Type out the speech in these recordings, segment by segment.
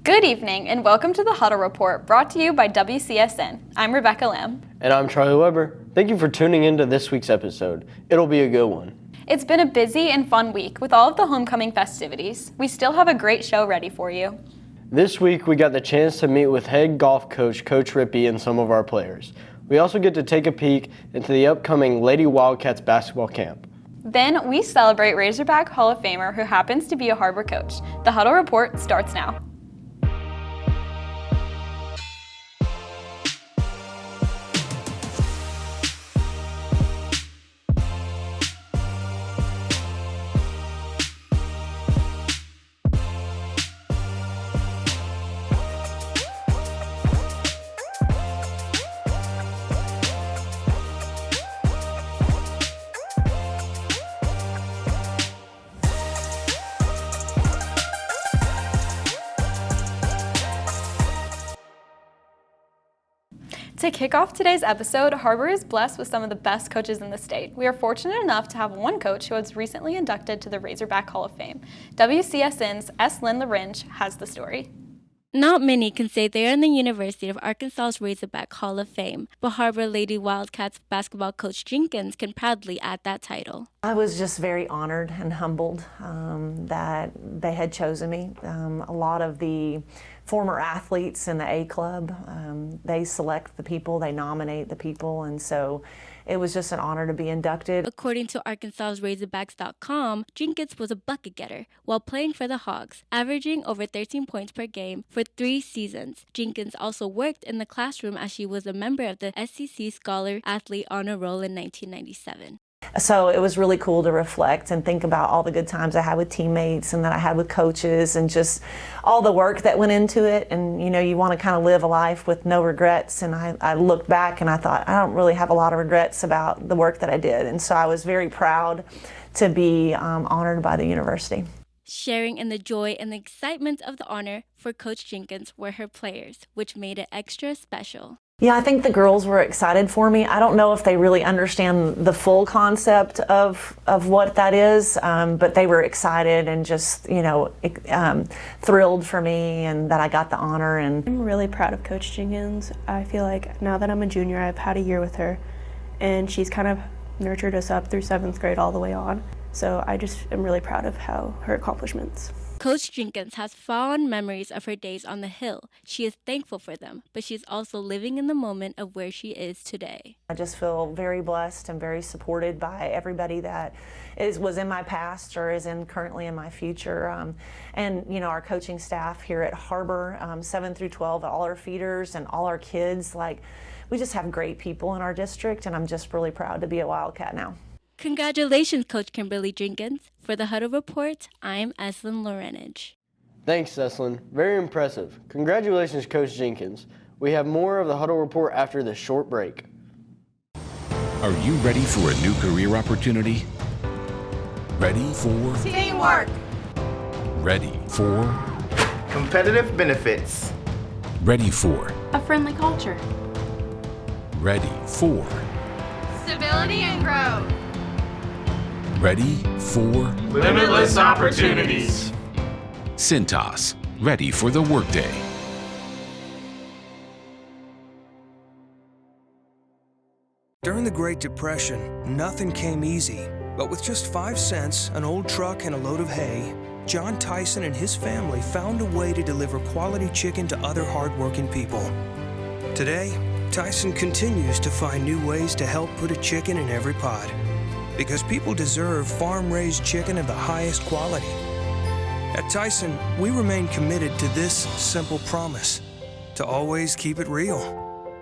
Good evening and welcome to the Huddle Report brought to you by WCSN. I'm Rebecca Lamb. And I'm Charlie Weber. Thank you for tuning into this week's episode. It'll be a good one. It's been a busy and fun week with all of the homecoming festivities. We still have a great show ready for you. This week we got the chance to meet with head golf coach, Coach Rippey, and some of our players. We also get to take a peek into the upcoming Lady Wildcats basketball camp. Then we celebrate Razorback Hall of Famer who happens to be a Har-Ber coach. The Huddle Report starts now. To kick off today's episode, Har-Ber is blessed with some of the best coaches in the state. We are fortunate enough to have one coach who was recently inducted to the Razorback Hall of Fame. WCSN's S. Lynn Laringe has the story. Not many can say they are in the University of Arkansas's Razorback Hall of Fame, but Har-Ber Lady Wildcats basketball coach Jenkins can proudly add that title. I was just very honored and humbled that they had chosen me. A lot of the former athletes in the A Club, they select the people, they nominate the people, and so it was just an honor to be inducted. According to Arkansas's Razorbacks.com, Jenkins was a bucket getter while playing for the Hogs, averaging over 13 points per game for 3 seasons. Jenkins also worked in the classroom as she was a member of the SEC Scholar Athlete Honor Roll in 1997. So it was really cool to reflect and think about all the good times I had with teammates and that I had with coaches and just all the work that went into it. And you know, you want to kind of live a life with no regrets. And I looked back and I thought, I don't really have a lot of regrets about the work that I did. And so I was very proud to be honored by the university. Sharing in the joy and the excitement of the honor for Coach Jenkins were her players, which made it extra special. Yeah, I think the girls were excited for me. I don't know if they really understand the full concept of what that is, but they were excited and just, you know, thrilled for me and that I got the honor. And I'm really proud of Coach Jenkins. I feel like now that I'm a junior, I've had a year with her, and she's kind of nurtured us up through 7th grade all the way on. So I just am really proud of her accomplishments. Coach Jenkins has fond memories of her days on the Hill. She is thankful for them, but she's also living in the moment of where she is today. I just feel very blessed and very supported by everybody that was in my past or is currently in my future. And you know, our coaching staff here at Har-Ber, 7 through 12, all our feeders and all our kids, like we just have great people in our district, and I'm just really proud to be a Wildcat now. Congratulations, Coach Kimberly Jenkins. For the Huddle Report, I'm Eslyn Lorenage. Thanks, Eslyn. Very impressive. Congratulations, Coach Jenkins. We have more of the Huddle Report after this short break. Are you ready for a new career opportunity? Ready for teamwork? Ready for Competitive benefits? Ready for a friendly culture? Ready for Stability and growth? Ready for Limitless opportunities? Cintas, ready for the workday. During the Great Depression, nothing came easy. But with just 5 cents, an old truck, and a load of hay, John Tyson and his family found a way to deliver quality chicken to other hardworking people. Today, Tyson continues to find new ways to help put a chicken in every pot. Because people deserve farm-raised chicken of the highest quality. At Tyson, we remain committed to this simple promise: to always keep it real,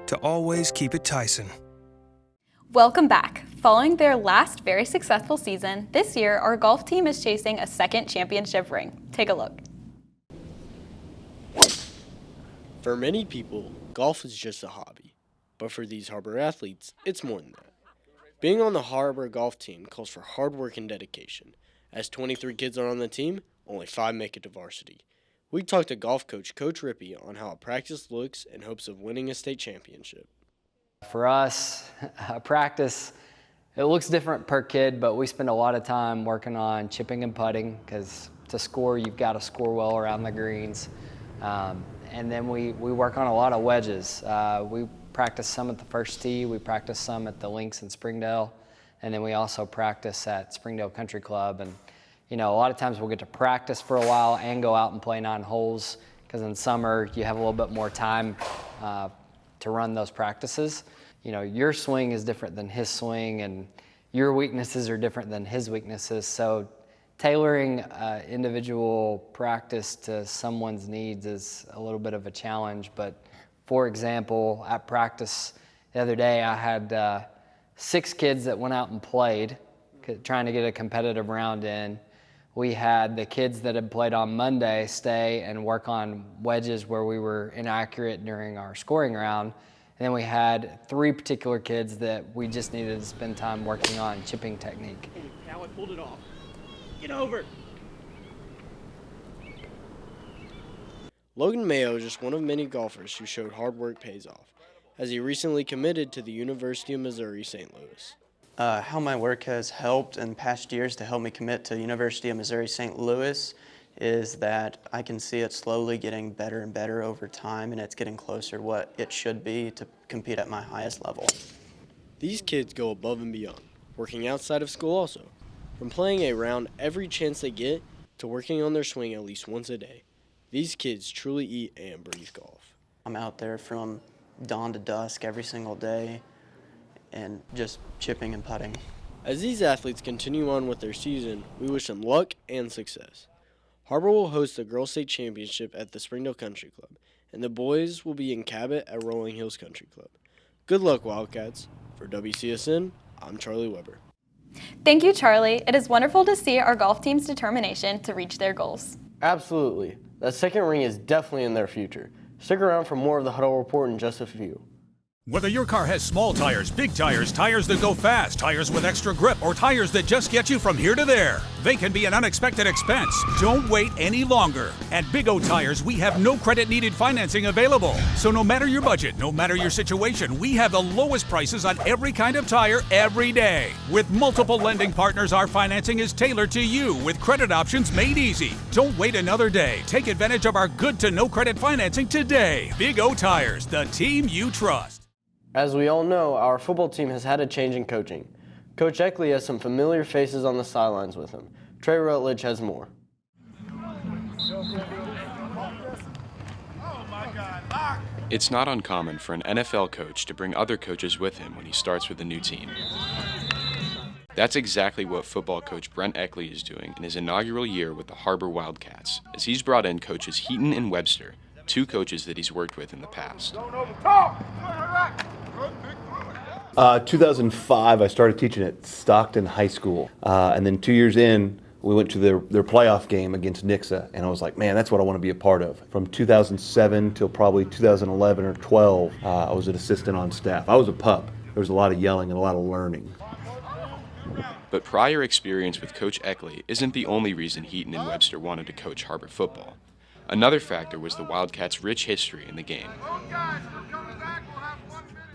to always keep it Tyson. Welcome back. Following their last very successful season, this year our golf team is chasing a second championship ring. Take a look. For many people, golf is just a hobby. But for these Har-Ber athletes, it's more than that. Being on the Har-Ber golf team calls for hard work and dedication. As 23 kids are on the team, only 5 make it to varsity. We talked to golf coach Coach Rippey on how a practice looks in hopes of winning a state championship. For us, practice, it looks different per kid, but we spend a lot of time working on chipping and putting because to score, you've got to score well around the greens. And then we work on a lot of wedges. We practice some at the first tee, we practice some at the links in Springdale, and then we also practice at Springdale Country Club. And a lot of times we'll get to practice for a while and go out and play 9 holes, because in summer you have a little bit more time to run those practices. Your swing is different than his swing, and your weaknesses are different than his weaknesses. So tailoring individual practice to someone's needs is a little bit of a challenge. But for example, at practice the other day, I had 6 kids that went out and played, trying to get a competitive round in. We had the kids that had played on Monday stay and work on wedges where we were inaccurate during our scoring round. And then we had 3 particular kids that we just needed to spend time working on chipping technique. Now I pulled it off. Get over. Logan Mayo is just one of many golfers who showed hard work pays off, as he recently committed to the University of Missouri St. Louis. How my work has helped in past years to help me commit to University of Missouri St. Louis is that I can see it slowly getting better and better over time, and it's getting closer to what it should be to compete at my highest level. These kids go above and beyond, working outside of school also, from playing a round every chance they get to working on their swing at least once a day. These kids truly eat and breathe golf. I'm out there from dawn to dusk every single day and just chipping and putting. As these athletes continue on with their season, we wish them luck and success. Har-Ber will host the Girls State Championship at the Springdale Country Club, and the boys will be in Cabot at Rolling Hills Country Club. Good luck, Wildcats. For WCSN, I'm Charlie Weber. Thank you, Charlie. It is wonderful to see our golf team's determination to reach their goals. Absolutely. That second ring is definitely in their future. Stick around for more of the Huddle Report in just a few. Whether your car has small tires, big tires, tires that go fast, tires with extra grip, or tires that just get you from here to there, they can be an unexpected expense. Don't wait any longer. At Big O Tires, we have no credit needed financing available. So no matter your budget, no matter your situation, we have the lowest prices on every kind of tire every day. With multiple lending partners, our financing is tailored to you with credit options made easy. Don't wait another day. Take advantage of our good to no credit financing today. Big O Tires, the team you trust. As we all know, our football team has had a change in coaching. Coach Eckley has some familiar faces on the sidelines with him. Trey Rutledge has more. It's not uncommon for an NFL coach to bring other coaches with him when he starts with a new team. That's exactly what football coach Brent Eckley is doing in his inaugural year with the Har-Ber Wildcats, as he's brought in coaches Heaton and Webster, 2 coaches that he's worked with in the past. 2005, I started teaching at Stockton High School, and then 2 years in, we went to their playoff game against Nixa, and I was like, man, that's what I want to be a part of. From 2007 till probably 2011 or 12, I was an assistant on staff. I was a pup. There was a lot of yelling and a lot of learning. But prior experience with Coach Eckley isn't the only reason Heaton and Webster wanted to coach Har-Ber football. Another factor was the Wildcats' rich history in the game.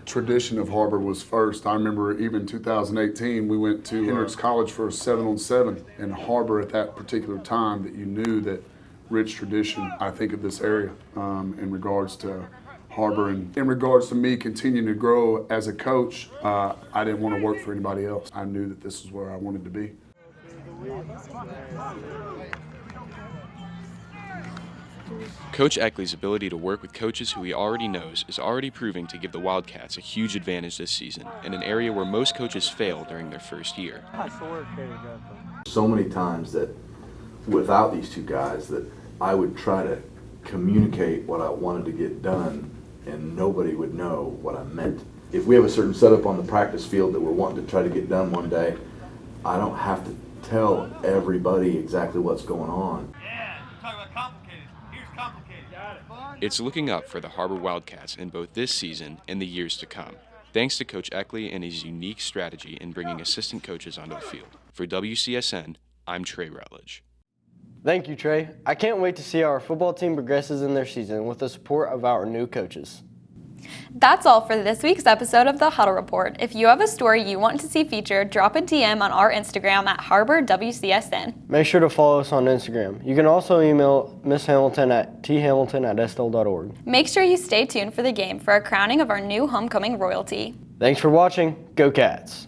Tradition of Har-Ber was first. I remember even 2018, we went to Hendrix College for a 7-on-7, and Har-Ber at that particular time that you knew that rich tradition, I think, of this area in regards to Har-Ber. And in regards to me continuing to grow as a coach, I didn't want to work for anybody else. I knew that this is where I wanted to be. Coach Eckley's ability to work with coaches who he already knows is already proving to give the Wildcats a huge advantage this season in an area where most coaches fail during their first year. So many times that without these 2 guys that I would try to communicate what I wanted to get done and nobody would know what I meant. If we have a certain setup on the practice field that we're wanting to try to get done one day, I don't have to tell everybody exactly what's going on. It's looking up for the Har-Ber Wildcats in both this season and the years to come, thanks to Coach Eckley and his unique strategy in bringing assistant coaches onto the field. For WCSN, I'm Trey Rutledge. Thank you, Trey. I can't wait to see how our football team progresses in their season with the support of our new coaches. That's all for this week's episode of the Huddle Report. If you have a story you want to see featured, drop a DM on our Instagram at Har-Ber WCSN. Make sure to follow us on Instagram. You can also email Miss Hamilton at thamilton@sl.org. Make sure you stay tuned for the game for a crowning of our new homecoming royalty. Thanks for watching. Go Cats!